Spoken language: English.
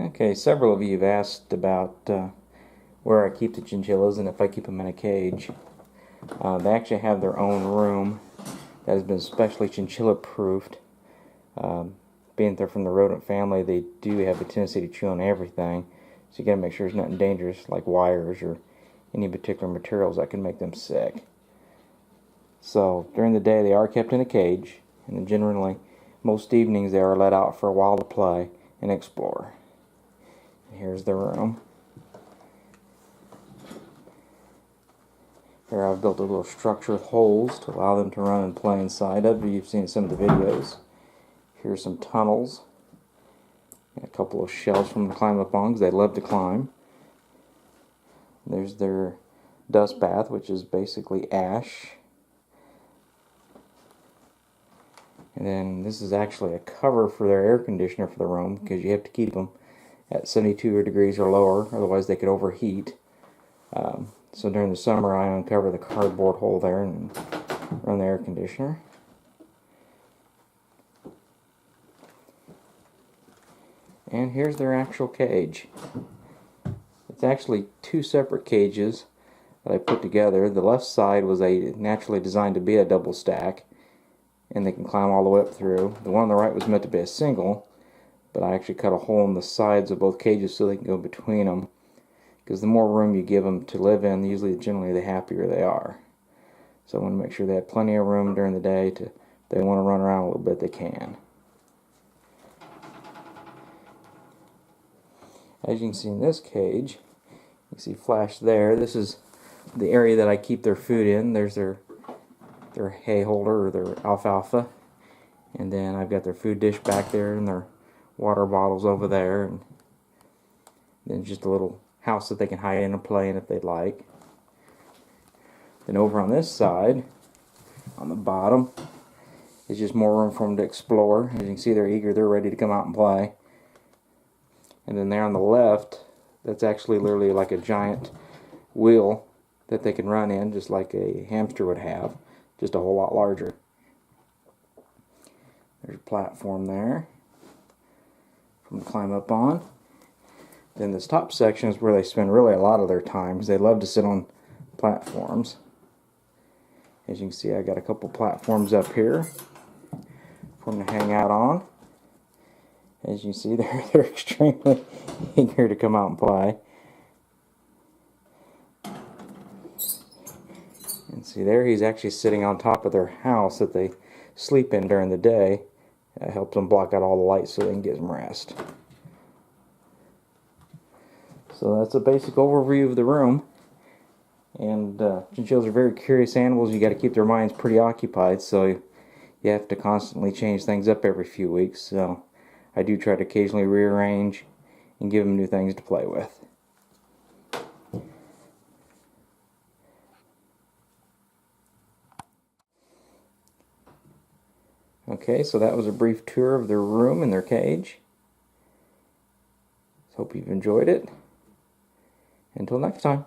Okay, several of you have asked about where I keep the chinchillas and if I keep them in a cage. They actually have their own room that has been specially chinchilla proofed. Being they're from the rodent family, they do have a tendency to chew on everything, so you gotta make sure there's nothing dangerous like wires or any particular materials that can make them sick. So during the day they are kept in a cage, and then generally most evenings they are let out for a while to play and explore. Here's the room. Here I've built a little structure with holes to allow them to run and play inside of. You've seen some of the videos. Here's some tunnels. And a couple of shelves from the climb up on because they love to climb. There's their dust bath, which is basically ash. And then this is actually a cover for their air conditioner for the room because you have to keep them at 72 degrees or lower, otherwise they could overheat. So during the summer I uncover the cardboard hole there and run the air conditioner. And here's their actual cage. It's actually two separate cages that I put together. The left side was naturally designed to be a double stack, and they can climb all the way up through. The one on the right was meant to be a single, but I actually cut a hole in the sides of both cages so they can go between them, because the more room you give them to live in, generally the happier they are. So I want to make sure they have plenty of room during the day if they want to run around a little bit, they can. As you can see in this cage, you can see flashed there, this is the area that I keep their food in. There's their hay holder or their alfalfa, and then I've got their food dish back there and their water bottles over there, and then just a little house that they can hide in and play in if they'd like. Then over on this side, on the bottom, is just more room for them to explore. As you can see, they're eager, they're ready to come out and play. And then there on the left, that's actually literally like a giant wheel that they can run in, just like a hamster would have, just a whole lot larger. There's a platform there to climb up on. Then this top section is where they spend really a lot of their time, because they love to sit on platforms. As you can see, I got a couple platforms up here for them to hang out on. As you see, they're extremely eager to come out and play. And see there, he's actually sitting on top of their house that they sleep in during the day. It helps them block out all the lights so they can get some rest. So that's a basic overview of the room. And chinchillas are very curious animals. You got to keep their minds pretty occupied, so you have to constantly change things up every few weeks. So I do try to occasionally rearrange and give them new things to play with. Okay, so that was a brief tour of their room and their cage. Hope you've enjoyed it. Until next time.